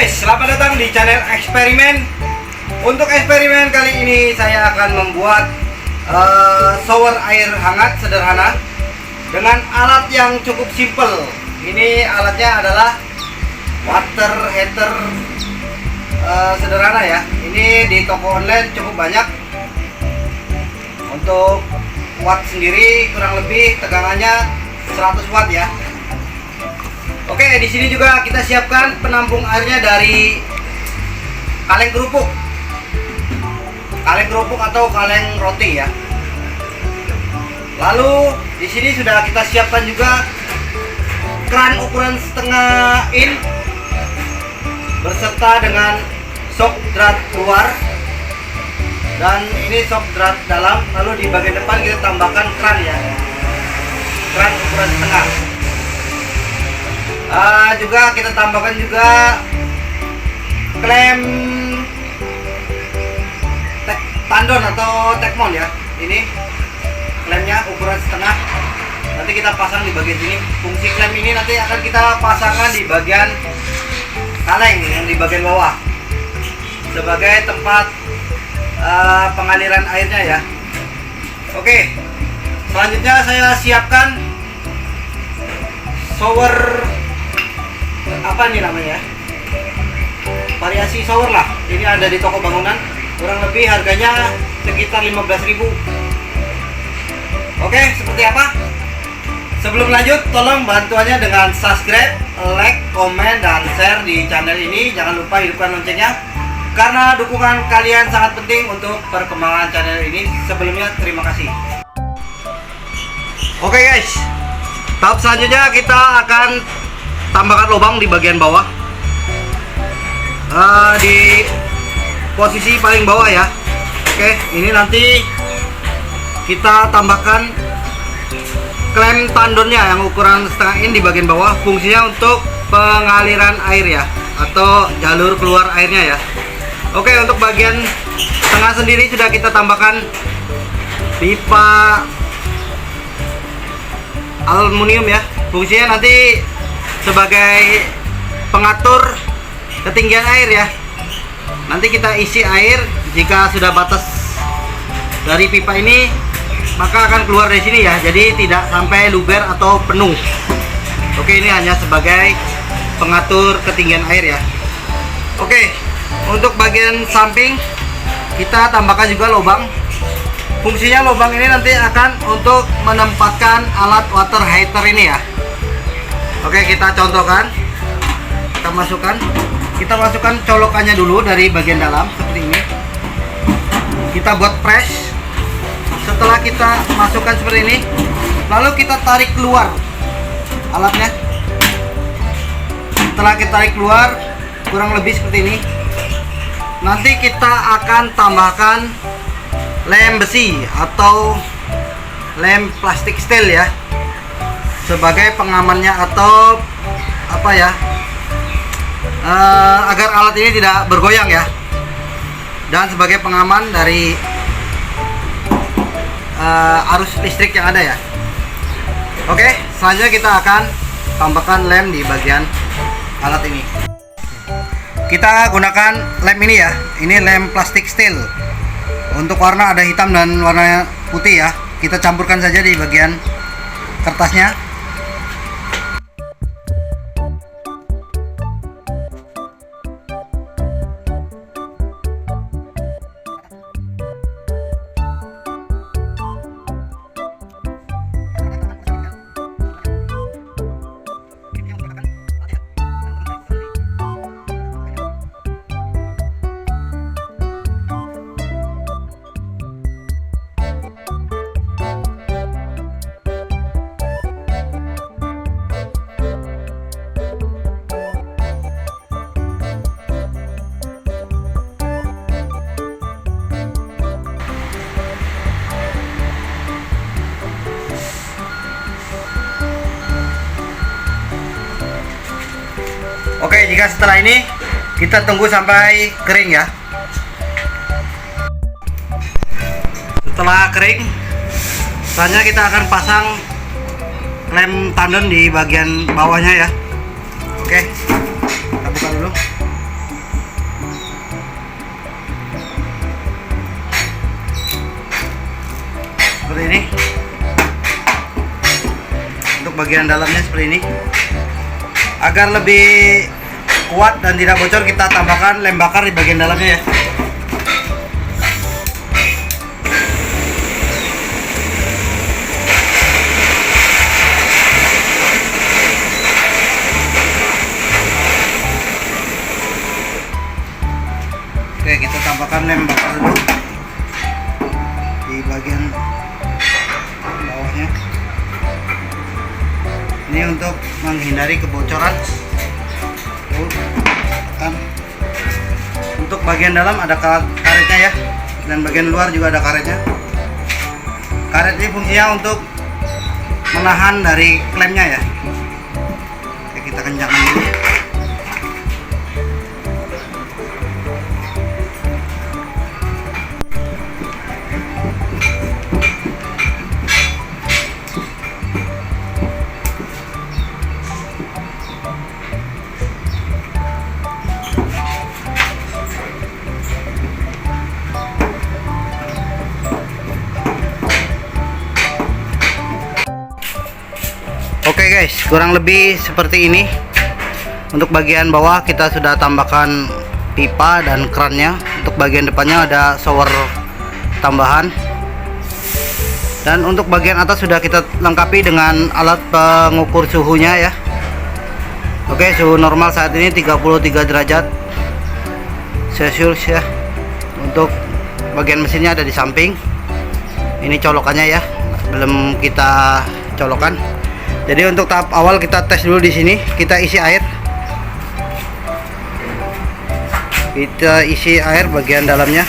guys, selamat datang di channel eksperimen. Untuk eksperimen kali ini saya akan membuat shower air hangat sederhana dengan alat yang cukup simple. Ini alatnya adalah water heater sederhana ya. Ini di toko online cukup banyak. Untuk watt sendiri kurang lebih tegangannya 100 watt ya. Oke, di sini juga kita siapkan penampung airnya dari kaleng kerupuk. Kaleng kerupuk atau kaleng roti ya. Lalu di sini sudah kita siapkan juga keran ukuran setengah in beserta dengan shock drat luar dan ini shock drat dalam. Lalu di bagian depan kita tambahkan keran ya, keran ukuran setengah. Juga kita tambahkan juga klem tandon atau tekmon ya. Ini klemnya ukuran setengah. Nanti kita pasang di bagian sini. Fungsi klem ini nanti akan kita pasangkan di bagian kaleng yang di bagian bawah sebagai tempat pengaliran airnya ya. Oke, selanjutnya saya siapkan shower, apa nih namanya, variasi shower lah. Ini ada di toko bangunan, kurang lebih harganya sekitar 15.000. Oke, seperti apa? Sebelum lanjut, tolong bantuannya dengan subscribe, like, komen, dan share di channel ini. Jangan lupa hidupkan loncengnya, karena dukungan kalian sangat penting untuk perkembangan channel ini. Sebelumnya terima kasih. Oke guys, tahap selanjutnya kita akan tambahkan lubang di bagian bawah, di posisi paling bawah ya. Oke, ini nanti kita tambahkan klem tandonnya yang ukuran setengah in di bagian bawah. Fungsinya untuk pengaliran air ya, atau jalur keluar airnya ya. Oke, untuk bagian tengah sendiri sudah kita tambahkan pipa aluminium ya. Fungsinya nanti sebagai pengatur ketinggian air ya. Nanti kita isi air, jika sudah batas dari pipa ini maka akan keluar dari sini ya. Jadi tidak sampai luber atau penuh. Oke, ini hanya sebagai pengatur ketinggian air ya. Oke, untuk bagian samping kita tambahkan juga lubang. Fungsinya lubang ini nanti akan untuk menempatkan alat water heater ini ya. Oke, kita contohkan. Kita masukkan colokannya dulu dari bagian dalam seperti ini. Kita buat press. Setelah kita masukkan seperti ini, lalu kita tarik keluar alatnya. Setelah kita tarik keluar kurang lebih seperti ini, nanti kita akan tambahkan lem besi atau lem plastik steel ya, sebagai pengamannya atau apa ya, agar alat ini tidak bergoyang ya, dan sebagai pengaman dari arus listrik yang ada ya. Oke, selanjutnya kita akan tambahkan lem di bagian alat ini. Kita gunakan lem ini ya, ini lem plastik steel. Untuk warna ada hitam dan warna putih ya. Kita campurkan saja di bagian kertasnya. Oke, jika setelah ini kita tunggu sampai kering ya. Setelah kering, selanjutnya kita akan pasang lem tandon di bagian bawahnya ya. Oke, kita buka dulu. seperti ini. Untuk bagian dalamnya seperti ini. Agar lebih kuat dan tidak bocor, kita tambahkan lem bakar di bagian dalamnya ya. Oke, kita tambahkan lem bakar dulu di bagian bawahnya. Ini untuk menghindari kebocoran. Untuk bagian dalam ada karetnya ya, dan bagian luar juga ada karetnya. Karet ini fungsinya untuk menahan dari klemnya ya. Oke, kita kencangkan dulu. Oke guys, kurang lebih seperti ini. Untuk bagian bawah kita sudah tambahkan pipa dan krannya. Untuk bagian depannya ada shower tambahan. Dan untuk bagian atas sudah kita lengkapi dengan alat pengukur suhunya ya. Oke, suhu normal saat ini 33 derajat Celcius ya. Untuk bagian mesinnya ada di samping. Ini colokannya ya, belum kita colokan. Jadi untuk tahap awal kita tes dulu di sini. Kita isi air. Kita isi air bagian dalamnya.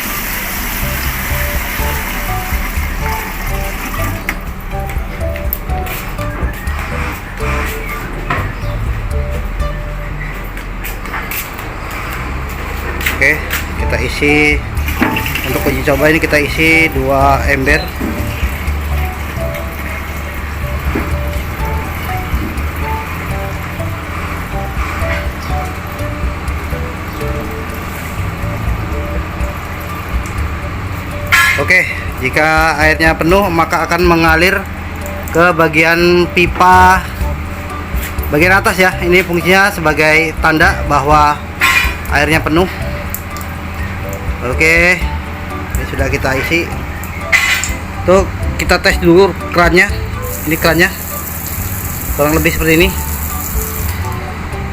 Oke, kita isi. Untuk uji coba ini kita isi 2 ember. Oke, jika airnya penuh maka akan mengalir ke bagian pipa bagian atas ya. Ini fungsinya sebagai tanda bahwa airnya penuh. Oke, ini sudah kita isi. Tuh, kita tes dulu kerannya. Ini kerannya kurang lebih seperti ini.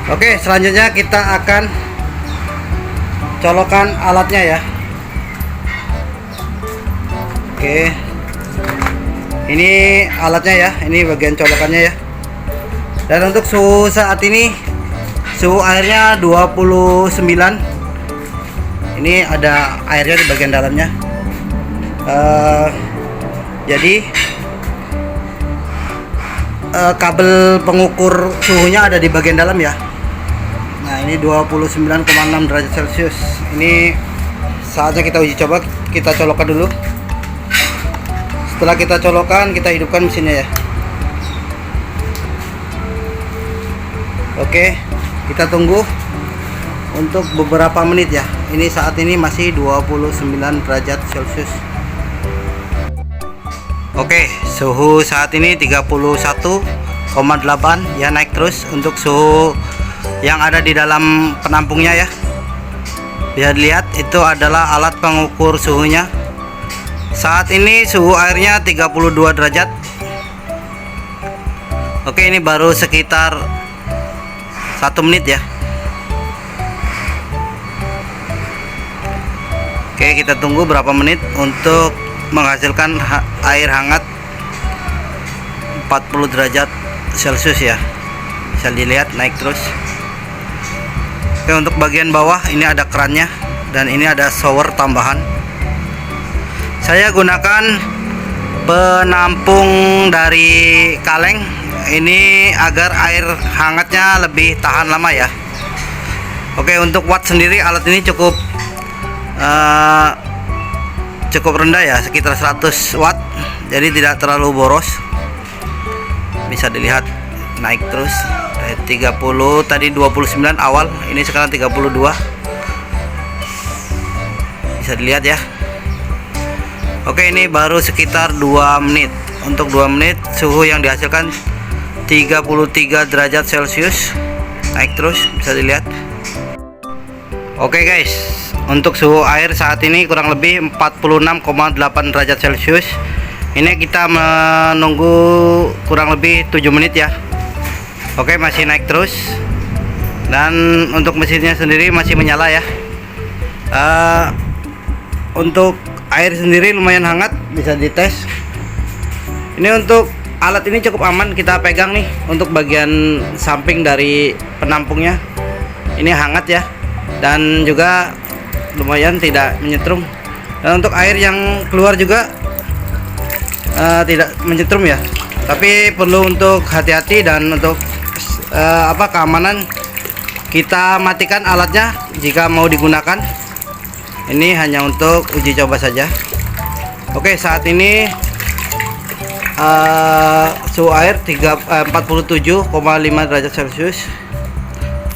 Oke, selanjutnya kita akan colokan alatnya ya. Oke, ini alatnya ya, ini bagian colokannya ya. Dan untuk suhu saat ini, suhu airnya 29. Ini ada airnya di bagian dalamnya. Jadi kabel pengukur suhunya ada di bagian dalam ya. Nah, ini 29,6 derajat Celcius. Ini saatnya kita uji coba, kita colokkan dulu. Setelah kita colokan, kita hidupkan mesinnya ya. Oke, kita tunggu untuk beberapa menit ya. Ini saat ini masih 29 derajat Celcius. Oke, suhu saat ini 31,8 ya, naik terus. Untuk suhu yang ada di dalam penampungnya ya, bisa dilihat itu adalah alat pengukur suhunya. Saat ini suhu airnya 32 derajat. Oke, ini baru sekitar 1 menit ya. Oke, kita tunggu berapa menit untuk menghasilkan air hangat 40 derajat Celcius ya. Bisa dilihat naik terus. Oke, untuk bagian bawah ini ada kerannya dan ini ada shower tambahan. Saya gunakan penampung dari kaleng ini agar air hangatnya lebih tahan lama ya. Oke, untuk watt sendiri alat ini cukup rendah ya, sekitar 100 watt. Jadi tidak terlalu boros. Bisa dilihat naik terus. 30 tadi 29 awal, ini sekarang 32. Bisa dilihat ya. Oke, ini baru sekitar 2 menit. Untuk 2 menit suhu yang dihasilkan 33 derajat Celcius. Naik terus, bisa dilihat. Oke guys, untuk suhu air saat ini kurang lebih 46,8 derajat Celcius. Ini kita menunggu kurang lebih 7 menit ya. Oke, masih naik terus. Dan untuk mesinnya sendiri masih menyala ya. Untuk air sendiri lumayan hangat, bisa dites. Ini untuk alat ini cukup aman, kita pegang nih untuk bagian samping dari penampungnya. Ini hangat ya, dan juga lumayan tidak menyetrum. Dan untuk air yang keluar juga tidak menyetrum ya, tapi perlu untuk hati-hati. Dan untuk keamanan, kita matikan alatnya jika mau digunakan. Ini hanya untuk uji coba saja. Oke, saat ini suhu air 47,5 derajat Celcius.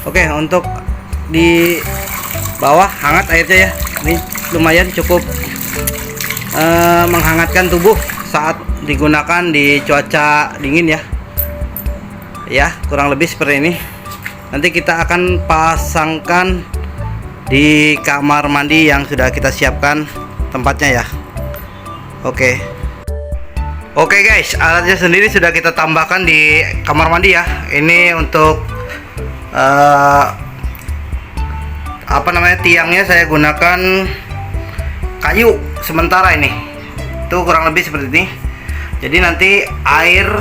Oke, untuk di bawah hangat airnya ya. Ini lumayan cukup menghangatkan tubuh saat digunakan di cuaca dingin ya. Ya, kurang lebih seperti ini. Nanti kita akan pasangkan di kamar mandi yang sudah kita siapkan tempatnya ya. Oke guys, alatnya sendiri sudah kita tambahkan di kamar mandi ya. Ini untuk tiangnya saya gunakan kayu sementara ini. Itu kurang lebih seperti ini. Jadi nanti air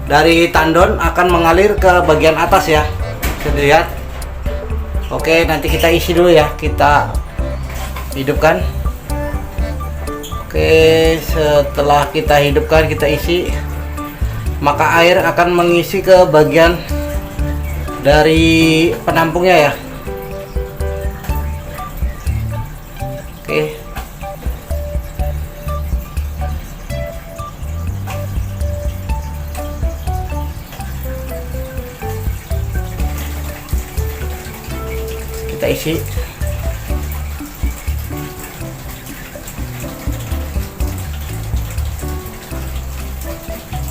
dari tandon akan mengalir ke bagian atas ya. Bisa dilihat. Oke, nanti kita isi dulu ya. Kita hidupkan. Oke, setelah kita hidupkan, kita isi, maka air akan mengisi ke bagian dari penampungnya ya. Oke. Kita isi.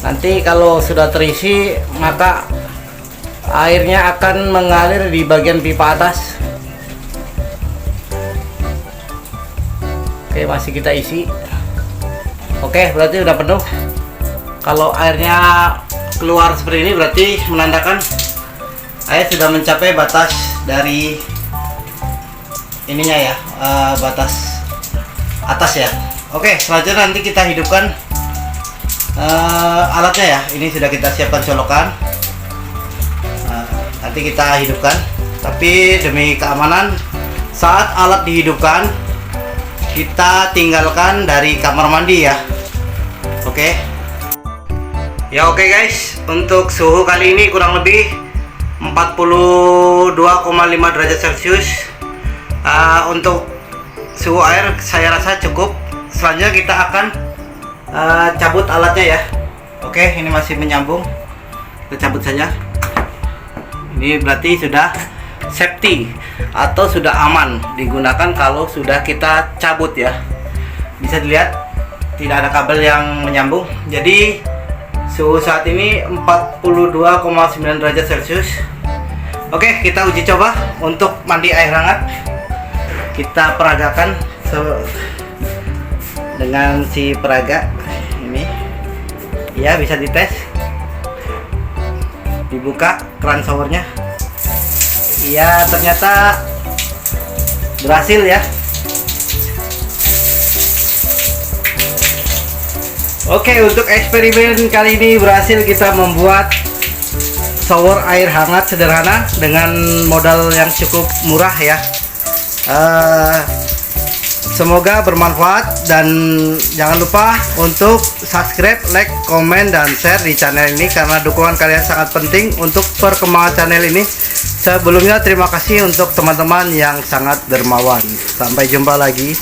Nanti kalau sudah terisi, maka airnya akan mengalir di bagian pipa atas. Oke, masih kita isi. Oke, berarti udah penuh. Kalau airnya keluar seperti ini, berarti menandakan air sudah mencapai batas dari ininya ya, batas atas ya. Oke, selanjutnya nanti kita hidupkan alatnya ya. Ini sudah kita siapkan colokan. Nanti kita hidupkan, tapi demi keamanan, saat alat dihidupkan kita tinggalkan dari kamar mandi ya. Oke ya. Oke guys, untuk suhu kali ini kurang lebih 42,5 derajat Celcius. Untuk suhu air saya rasa cukup. Selanjutnya kita akan cabut alatnya ya. Oke, ini masih menyambung. Kita cabut saja. Ini berarti sudah safety atau sudah aman digunakan kalau sudah kita cabut ya. Bisa dilihat tidak ada kabel yang menyambung. Jadi suhu saat ini 42,9 derajat Celcius. Oke, kita uji coba untuk mandi air hangat. Kita peragakan dengan si peraga ini ya. Bisa dites, dibuka keran showernya. Iya, ternyata berhasil ya. Oke, untuk eksperimen kali ini berhasil kita membuat shower air hangat sederhana dengan modal yang cukup murah ya. Semoga bermanfaat, dan jangan lupa untuk subscribe, like, komen, dan share di channel ini karena dukungan kalian sangat penting untuk perkembangan channel ini. Sebelumnya terima kasih untuk teman-teman yang sangat dermawan. Sampai jumpa lagi.